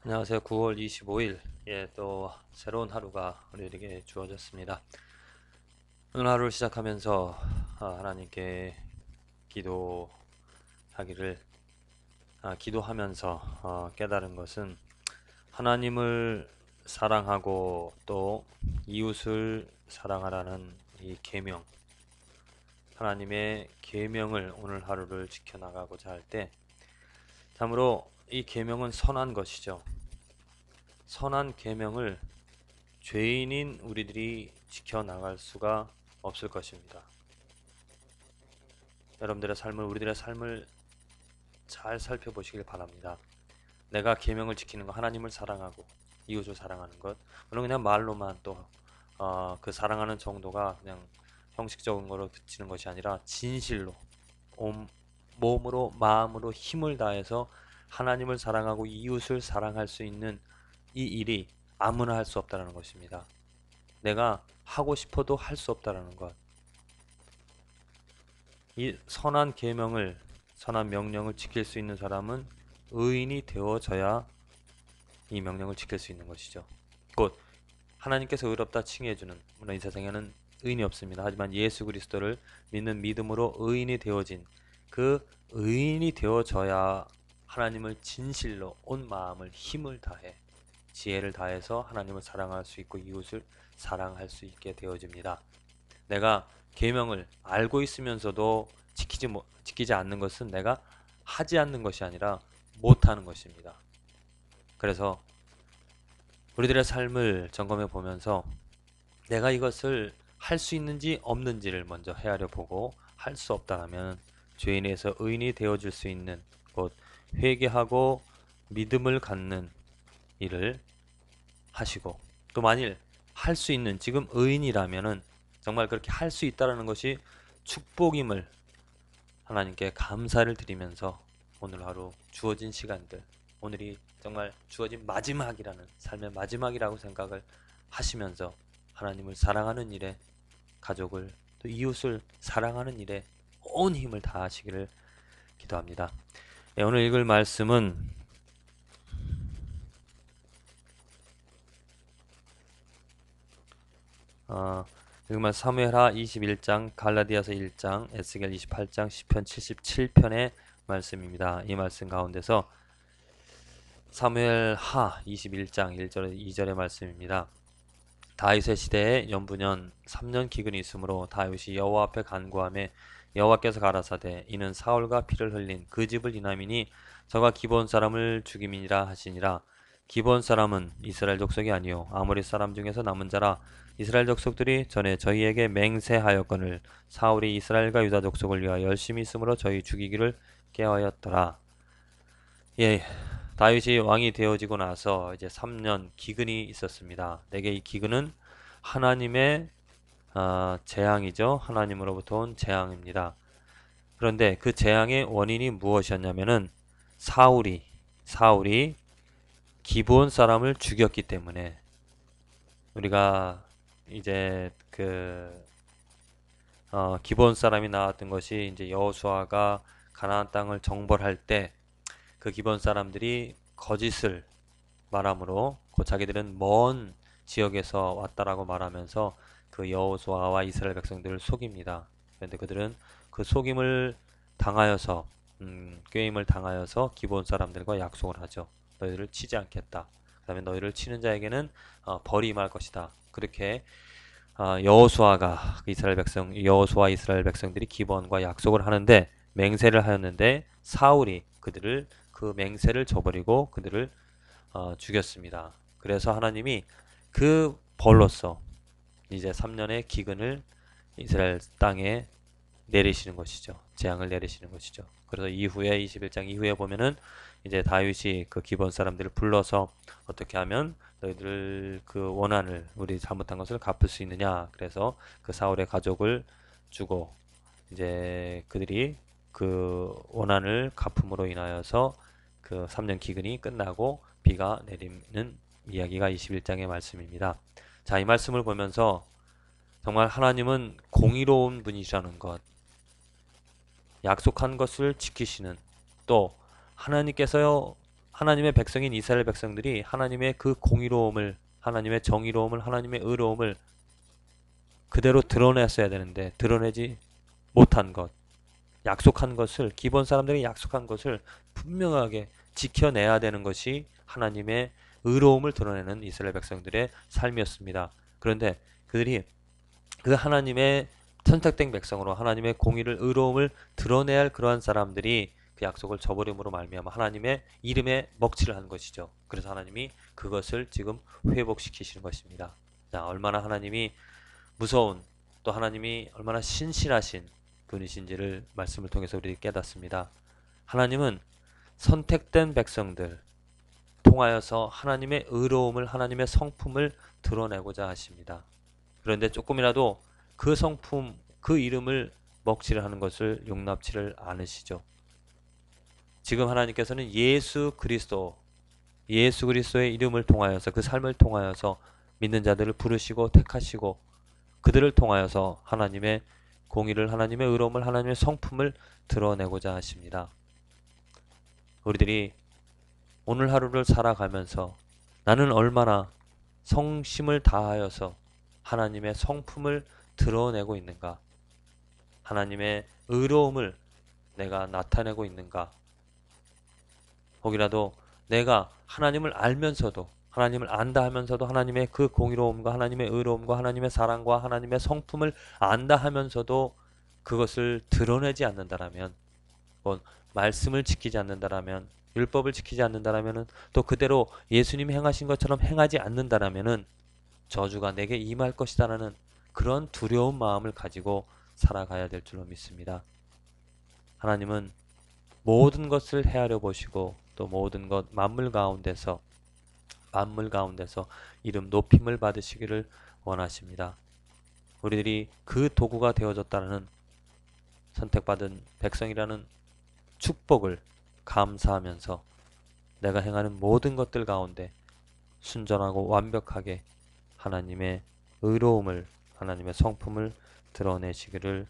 안녕하세요. 9월 25일, 또 새로운 하루가 우리에게 주어졌습니다. 오늘 하루를 시작하면서 하나님께 기도하기를 기도하면서 깨달은 것은 하나님을 사랑하고 또 이웃을 사랑하라는 이 계명, 하나님의 계명을 오늘 하루를 지켜나가고자 할 때 참으로 이 계명은 선한 것이죠. 선한 계명을 죄인인 우리들이 지켜나갈 수가 없을 것입니다. 여러분들의 삶을, 우리들의 삶을 잘 살펴보시길 바랍니다. 내가 계명을 지키는 것, 하나님을 사랑하고 이웃을 사랑하는 것, 물론 그냥 말로만 또 그 사랑하는 정도가 그냥 형식적인 거로 그치는 것이 아니라 진실로 몸으로 마음으로 힘을 다해서 하나님을 사랑하고 이웃을 사랑할 수 있는 이 일이 아무나 할 수 없다는 것입니다. 내가 하고 싶어도 할 수 없다라는 것. 이 선한 명령을 지킬 수 있는 사람은 의인이 되어져야 이 명령을 지킬 수 있는 것이죠. 곧 하나님께서 의롭다 칭해주는, 물론 이 세상에는 의인이 없습니다. 하지만 예수 그리스도를 믿는 믿음으로 의인이 되어진 그 의인이 되어져야 하나님을 진실로 온 마음을 힘을 다해 지혜를 다해서 하나님을 사랑할 수 있고 이웃을 사랑할 수 있게 되어집니다. 내가 계명을 알고 있으면서도 지키지 않는 것은 내가 하지 않는 것이 아니라 못하는 것입니다. 그래서 우리들의 삶을 점검해 보면서 내가 이것을 할 수 있는지 없는지를 먼저 헤아려 보고 할 수 없다면 죄인에서 의인이 되어줄 수 있는 곧 회개하고 믿음을 갖는 일을 하시고, 또 만일 할 수 있는 지금 의인이라면은 정말 그렇게 할 수 있다라는 것이 축복임을 하나님께 감사를 드리면서 오늘 하루 주어진 시간들, 오늘이 정말 주어진 마지막이라는, 삶의 마지막이라고 생각을 하시면서 하나님을 사랑하는 일에, 가족을 또 이웃을 사랑하는 일에 온 힘을 다하시기를 기도합니다. 오늘 읽을 말씀은 읽으면 사무엘하 21장, 갈라디아서 1장, 에스겔 28장, 시편 77편의 말씀입니다. 이 말씀 가운데서 사무엘하 21장 1절 2절의 말씀입니다. 다윗의 시대에 연분년 3년 기근이 있으므로 다윗이 여호와 앞에 간구하며 여호와께서 가라사대 이는 사울과 피를 흘린 그 집을 인함이니 저가 기브온 사람을 죽임이니라 하시니라. 기브온 사람은 이스라엘 족속이 아니요 아모리 사람 중에서 남은 자라. 이스라엘 족속들이 전에 저희에게 맹세하였거늘 사울이 이스라엘과 유다 족속을 위하여 열심히 있으므로 저희 죽이기를 깨하였더라. 예, 다윗이 왕이 되어지고 나서 이제 3년 기근이 있었습니다. 내게 이 기근은 하나님의 재앙이죠. 하나님으로부터 온 재앙입니다. 그런데 그 재앙의 원인이 무엇이었냐면은 사울이 기브온 사람을 죽였기 때문에, 우리가 이제 기브온 사람이 나왔던 것이 이제 여호수아가 가나안 땅을 정벌할 때 그 기브온 사람들이 거짓을 말함으로 자기들은 먼 지역에서 왔다라고 말하면서 그 여호수아와 이스라엘 백성들을 속입니다. 그런데 그들은 그 속임을 당하여서 꾀임을 당하여서 기브온 사람들과 약속을 하죠. 너희들을 치지 않겠다. 그다음에 너희를 치는 자에게는 벌이 임할 것이다. 그렇게 여호수아 이스라엘 백성들이 기브온과 약속을 하는데, 맹세를 하였는데 사울이 그 맹세를 저버리고 그들을 죽였습니다. 그래서 하나님이 그 벌로서 이제 3년의 기근을 이스라엘 땅에 내리시는 것이죠. 재앙을 내리시는 것이죠. 그래서 이후에 21장 이후에 보면은 이제 다윗이 그 기본 사람들을 불러서 어떻게 하면 너희들 그 원한을, 우리 잘못한 것을 갚을 수 있느냐. 그래서 그 사울의 가족을 주고 이제 그들이 그 원한을 갚음으로 인하여서 그 3년 기근이 끝나고 비가 내리는 이야기가 21장의 말씀입니다. 자, 이 말씀을 보면서 정말 하나님은 공의로운 분이시라는 것, 약속한 것을 지키시는, 또 하나님께서요 하나님의 백성인 이스라엘 백성들이 하나님의 그 공의로움을, 하나님의 정의로움을, 하나님의 의로움을 그대로 드러냈어야 되는데 드러내지 못한 것, 약속한 것을, 기본 사람들이 약속한 것을 분명하게 지켜내야 되는 것이 하나님의 의로움을 드러내는 이스라엘 백성들의 삶이었습니다. 그런데 그들이 그 하나님의 선택된 백성으로 하나님의 공의를, 의로움을 드러내야 할 그러한 사람들이 그 약속을 저버림으로 말미암아 하나님의 이름에 먹칠을 한 것이죠. 그래서 하나님이 그것을 지금 회복시키시는 것입니다. 자, 얼마나 하나님이 무서운, 또 하나님이 얼마나 신실하신 분이신지를 말씀을 통해서 우리 깨닫습니다. 하나님은 선택된 백성들 통하여서 하나님의 의로움을, 하나님의 성품을 드러내고자 하십니다. 그런데 조금이라도 그 성품, 그 이름을 먹칠을 하는 것을 용납치를 않으시죠. 지금 하나님께서는 예수 그리스도의 이름을 통하여서, 그 삶을 통하여서 믿는 자들을 부르시고 택하시고 그들을 통하여서 하나님의 공의를, 하나님의 의로움을, 하나님의 성품을 드러내고자 하십니다. 우리들이 오늘 하루를 살아가면서 나는 얼마나 성심을 다하여서 하나님의 성품을 드러내고 있는가? 하나님의 의로움을 내가 나타내고 있는가? 혹이라도 내가 하나님을 알면서도, 하나님을 안다 하면서도 하나님의 그 공의로움과 하나님의 의로움과 하나님의 사랑과 하나님의 성품을 안다 하면서도 그것을 드러내지 않는다라면, 뭐 말씀을 지키지 않는다라면, 율법을 지키지 않는다라면은, 또 그대로 예수님이 행하신 것처럼 행하지 않는다라면은 저주가 내게 임할 것이다라는 그런 두려운 마음을 가지고 살아가야 될 줄로 믿습니다. 하나님은 모든 것을 헤아려 보시고 또 모든 것 만물 가운데서 이름 높임을 받으시기를 원하십니다. 우리들이 그 도구가 되어졌다는 선택받은 백성이라는 축복을 감사하면서 내가 행하는 모든 것들 가운데 순전하고 완벽하게 하나님의 의로움을, 하나님의 성품을 드러내시기를